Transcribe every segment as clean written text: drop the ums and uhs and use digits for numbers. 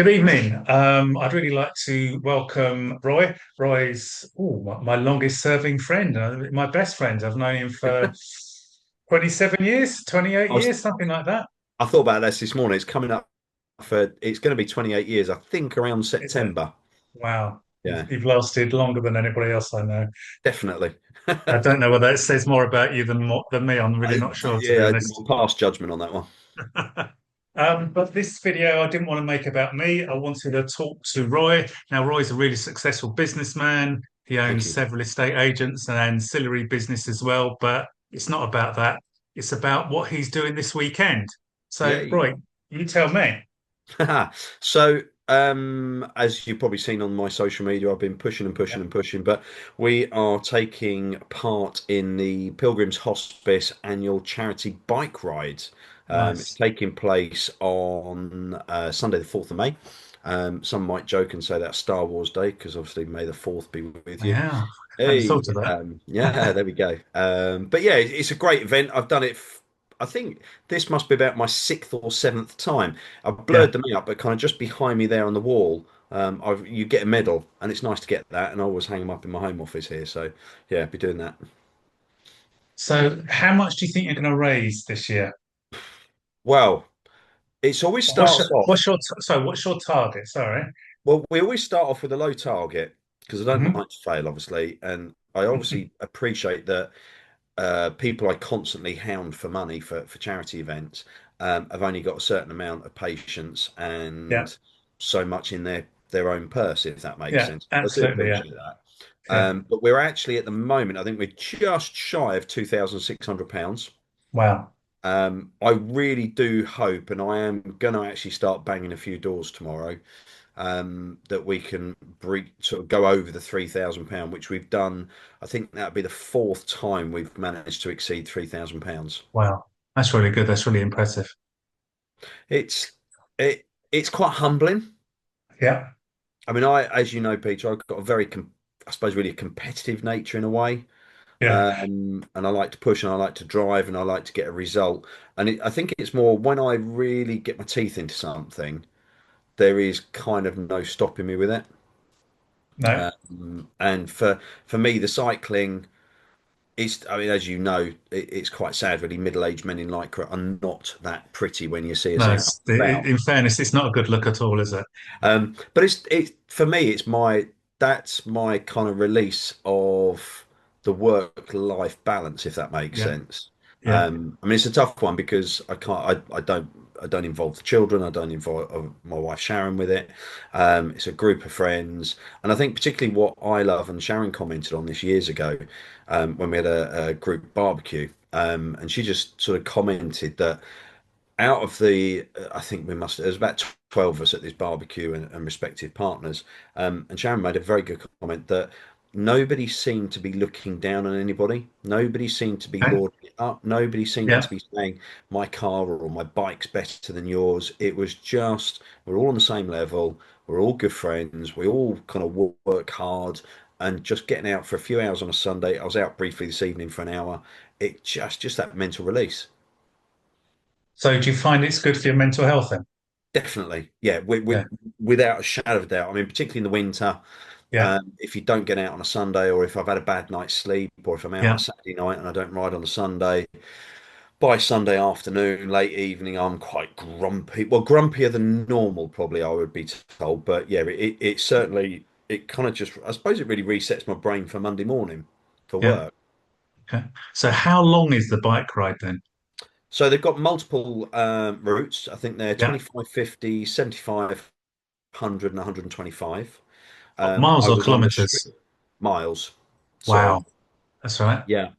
Good evening. I'd really like to welcome Roy. Roy's my longest serving friend, my best friend. I've known him for 27 years, 28 I was, years, something like that. I thought about this morning. It's coming up it's going to be 28 years, I think around Is it? September. Wow. Yeah, You've lasted longer than anybody else I know. definitely. I don't know whether it says more about you than me. I'm really not sure, to be Yeah, honest. I'll pass judgment on that one. But this video I didn't want to make about me. I wanted to talk to Roy. Now, Roy's a really successful businessman. He Thank owns you. several estate agents and ancillary business as well. But it's not about that. It's about what he's doing this weekend. So, Yay. Roy, you tell me. So, as you've probably seen on my social media, I've been pushing and Yeah, pushing and pushing, but we are taking part in the Pilgrim's Hospice annual charity bike ride. It's nice. taking place on Sunday, the 4th of May. Some might joke and say that's Star Wars Day because obviously May the 4th be with you. Yeah, I hadn't Hey, thought of yeah, that. there we go. But yeah, it's a great event. I've done it. I think this must be about my sixth or seventh time. I've Yeah. blurred them out, but kind of just behind me there on the wall, you get a medal, and it's nice to get that. And I always hang them up in my home office here. So yeah, be doing that. So, how much do you think you're going to raise this year? Well, it's always What's your, starts off. what's your what's your target? Sorry. Well, we always start off with a low target because I don't Hmm. like to fail, obviously, and I obviously appreciate that people I constantly hound for money for charity events have only got a certain amount of patience Yeah. and so much in their own purse, if that makes Yeah. sense. I do Absolutely. Yeah. appreciate that. Yeah. But we're actually at the moment, I think we're just shy of £2,600. Wow. I really do hope, and I am going to actually start banging a few doors tomorrow, that we can sort of go over the £3,000, which we've done. I think that'd be the fourth time we've managed to exceed £3,000. Wow, that's really good. That's really impressive. It's it's quite humbling. Yeah, I mean, as you know, Peter, I've got a very, I suppose, really a competitive nature in a way. yeah. And I like to push and I like to drive and I like to get a result. And I think it's more when I really get my teeth into something, there is kind of no stopping me with it. No, And for me, the cycling is, I mean, as you know, it's quite sad, really. Middle-aged men in lycra are not that pretty when you see us no. out and about. In fairness, it's not a good look at all, is it? But it's for me, it's my that's my kind of release of the work-life balance, if that makes Yeah, sense. yeah, I mean, it's a tough one because I don't involve the children. I don't involve my wife Sharon with it. It's a group of friends, and I think particularly what I love, and Sharon commented on this years ago, when we had a group barbecue, and she just sort of commented that out of I think there's about 12 of us at this barbecue and respective partners. And Sharon made a very good comment that nobody seemed to be looking down on anybody. Nobody seemed to be okay, lauding it up. Nobody seemed yeah. to be saying, my car or my bike's better than yours. It was just, we're all on the same level. We're all good friends. We all kind of work hard and just getting out for a few hours on a Sunday. I was out briefly this evening for an hour. It just that mental release. So, do you find it's good for your mental health then? Definitely, yeah, Yeah, without a shadow of a doubt. I mean, particularly in the winter, yeah, if you don't get out on a Sunday, or if I've had a bad night's sleep, or if I'm out on a yeah. Saturday night and I don't ride on a Sunday, by Sunday afternoon, late evening, I'm quite grumpy. Well, grumpier than normal, probably, I would be told. But yeah, it certainly, it kind of just, I suppose it really resets my brain for Monday morning for Yeah. work. Okay. So, how long is the bike ride then? So they've got multiple routes. I think they're Yeah. 25, 50, 75, 100, and 125. Miles I or was under strict kilometers? miles. Sorry. Wow, that's right. Yeah.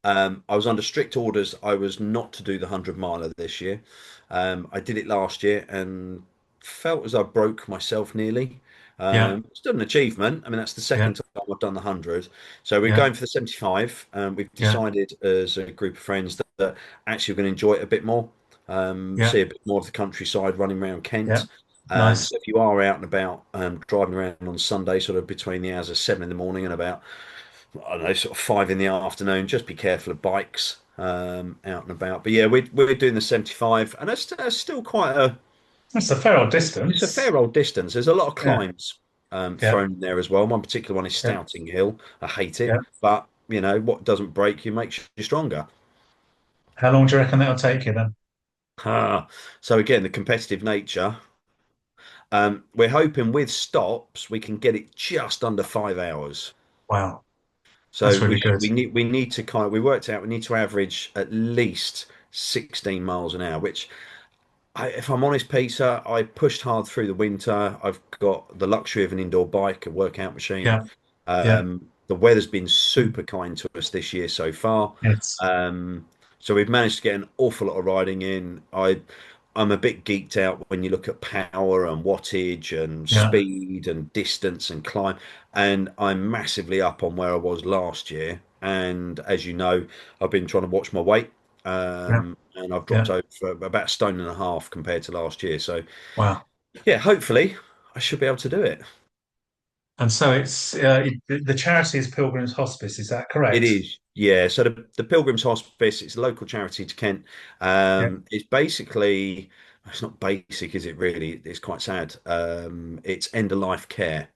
I was under strict orders. I was not to do the 100 miler this year. I did it last year and felt as I broke myself nearly. Yeah, Still an achievement. I mean, that's the yeah, second time I've done the 100. So we're yeah, going for the 75. We've yeah, decided as a group of friends that actually we're going to enjoy it a bit more, yeah, see a bit more of the countryside running around yeah. Kent. Nice. So if you are out and about, driving around on Sunday, sort of between the hours of 7 in the morning and about, I don't know, sort of 5 in the afternoon. Just be careful of bikes out and about. But yeah, we're doing the 75, and that's still quite a. That's a fair old It's a distance. fair old distance. There's a lot of Yeah, climbs yeah, thrown in there as well. One particular one is yeah, Stouting Hill. I hate yeah. it, but you know what doesn't break you makes you stronger. How long do you reckon that'll take you then? Ah, so again, the competitive nature. We're hoping with stops we can get it just under 5 hours. Wow, So that's really good. we need to kind of we worked out we need to average at least 16 miles an hour, which if I'm honest, Peter, I pushed hard through the winter. I've got the luxury of an indoor bike, a workout machine. Yeah, yeah, The weather's been super kind to us this year so far. yes, Um, so we've managed to get an awful lot of riding in. I'm a bit geeked out when you look at power and wattage and yeah, speed and distance and climb. And I'm massively up on where I was last year. And as you know, I've been trying to watch my weight. yeah, And I've dropped yeah. over for about a stone and a half compared to last year. So Wow. yeah, hopefully I should be able to do it. And so it's the charity is Pilgrim's Hospice, is that It correct? is, yeah. So the Pilgrim's Hospice, it's a local charity to Kent. Yeah. It's basically, it's not basic, is it really? It's quite sad. It's end of life care.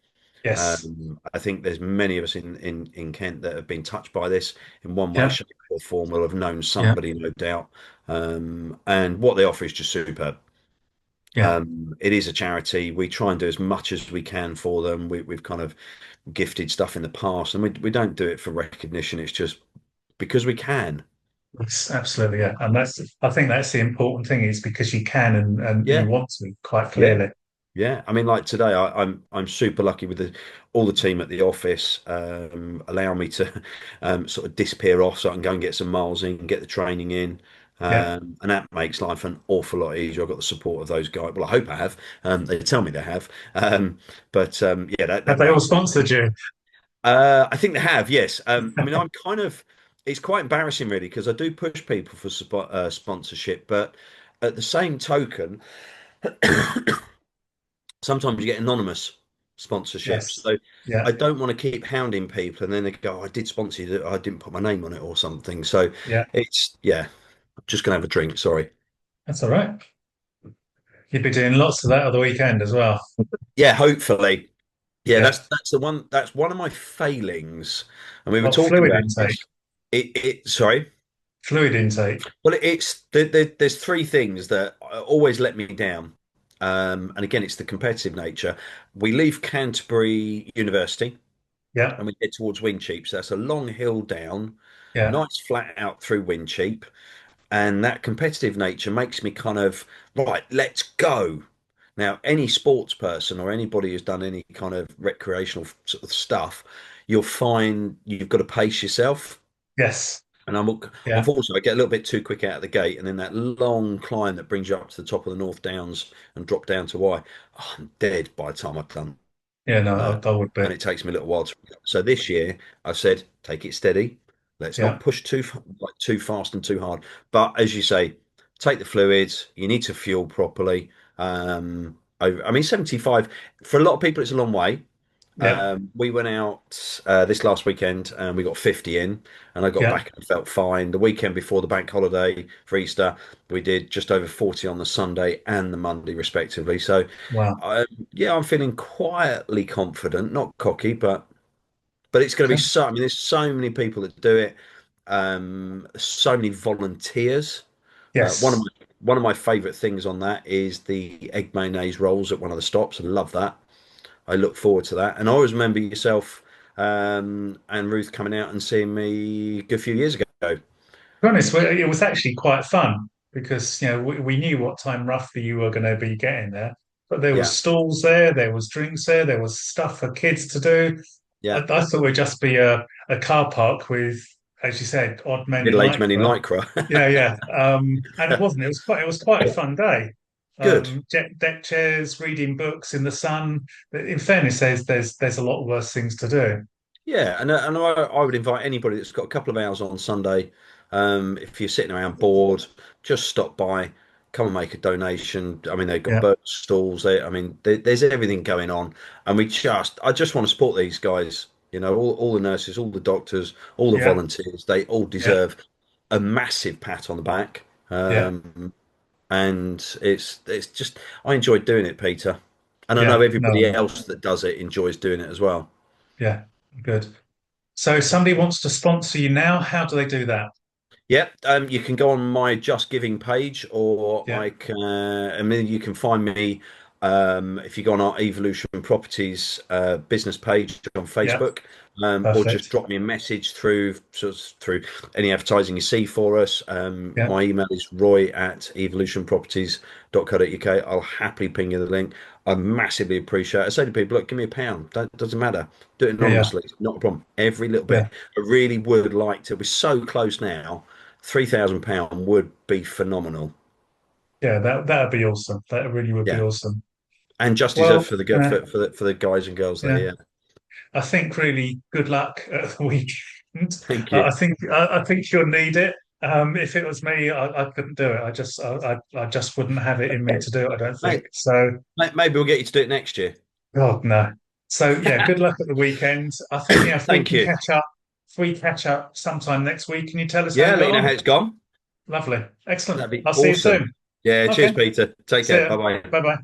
Yes. I think there's many of us in Kent that have been touched by this in one way, Yeah. shape, or form. Will have known Yeah. somebody, no doubt. And what they offer is just superb. Yeah. It is a charity. We try and do as much as we can for them. We've kind of gifted stuff in the past, and we don't do it for recognition. It's just because we can. It's absolutely, yeah. And that's I think that's the important thing is because you can and you Yeah, want to quite yeah, clearly. yeah. I mean, like today, I'm super lucky with all the team at the office. Allow me to sort of disappear off so I can go and get some miles in, get the training in. Yeah. And that makes life an awful lot easier. I've got the support of those guys. Well, I hope I have. They tell me they have. But yeah, Have that they all makes. sponsored you? I think they have, yes. I mean, I'm kind of, it's quite embarrassing really because I do push people for sponsorship, but at the same token, sometimes you get anonymous sponsorships. Yes. So Yeah. I don't want to keep hounding people and then they go, "Oh, I did sponsor you, I didn't put my name on it or something." So Yeah. it's, yeah, I'm just gonna have a drink, sorry. That's all right. You'd be doing lots of that at the weekend as well. Yeah, hopefully. Yeah, Yeah. that's the one, that's one of my failings. And we were What talking fluid about intake? this. Sorry. Fluid intake. Well, there's three things that always let me down. And again, it's the competitive nature. We leave Canterbury University Yeah. and we head towards Windcheap. So that's a long hill down, Yeah. nice flat out through Windcheap. And that competitive nature makes me kind of, right, let's go. Now, any sports person or anybody who's done any kind of recreational sort of stuff, you'll find you've got to pace yourself. Yes. And Yeah. unfortunately, I get a little bit too quick out of the gate, and then that long climb that brings you up to the top of the North Downs and drop down to Wye. Oh, I'm dead by the time I've done Yeah. No, that, I would be. and it takes me a little while to. So this year, I said, take it steady. Let's not Yeah. push like too fast and too hard. But as you say, take the fluids. You need to fuel properly. I mean, 75 for a lot of people, it's a long way. Yeah. We went out this last weekend and we got 50 in, and I got Yeah. back and felt fine. The weekend before the bank holiday for Easter, we did just over 40 on the Sunday and the Monday, respectively. So, Wow. yeah, I'm feeling quietly confident, not cocky, but it's going to be Okay. so. I mean, there's so many people that do it, so many volunteers. Yes. One of my favourite things on that is the egg mayonnaise rolls at one of the stops. I love that. I look forward to that. And I always remember yourself and Ruth coming out and seeing me a good few years ago. To be honest, it was actually quite fun because we knew what time roughly you were going to be getting there, but there was Yeah, stalls there was drinks there was stuff for kids to do. I, yeah. I thought it would just be a car park with, as you said, odd men in Middle-aged men in lycra. lycra. Yeah, yeah. And it wasn't. It was quite a fun day. Good. Deck chairs, reading books in the sun. In fairness, there's a lot worse things to do. Yeah, and I would invite anybody that's got a couple of hours on Sunday, if you're sitting around bored, just stop by, come and make a donation. I mean, they've got Yeah, bird stalls there. I mean, there's everything going on, and I just want to support these guys. You know, all the nurses, all the doctors, all the yeah, volunteers. They all yeah, deserve a massive pat on the back. yeah. and it's just I enjoy doing it, Peter, and I know Yeah, everybody no, else that does it enjoys doing it as well. yeah, good. So if somebody wants to sponsor you now, how do they do that? Yeah, you can go on my Just Giving page, or Yeah, I mean, you can find me if you go on our Evolution Properties business page on yeah, Facebook, or just perfect. drop me a message through any advertising you see for us. Yeah, My email is roy@evolutionproperties.co.uk. I'll happily ping you the link. I massively appreciate it. I say to people, look, give me a pound. That doesn't matter. Do it yeah, yeah, anonymously. It's not a problem. Every little yeah, bit. I really would like to. We're so close now. £3,000 would be phenomenal. yeah. That'd be awesome. That really would be Yeah, awesome. and just deserved Well, for the girl for the guys and girls there. yeah. Yeah, I think really good luck at the weekend. thank you. I think you'll need it. If it was me, I couldn't do it. I just wouldn't have it in me to do it. I don't think Mate, so. maybe we'll get you to do it next year. God no. So yeah, good luck at the weekend. I think yeah, if we Thank can you. catch up, if we catch up sometime next week, can you tell us how Yeah, you let got you know how on? it's gone. Lovely, excellent. That'd be I'll see you awesome. soon. Yeah, cheers, Okay, Peter. Take see care. ya. Bye bye. Bye bye.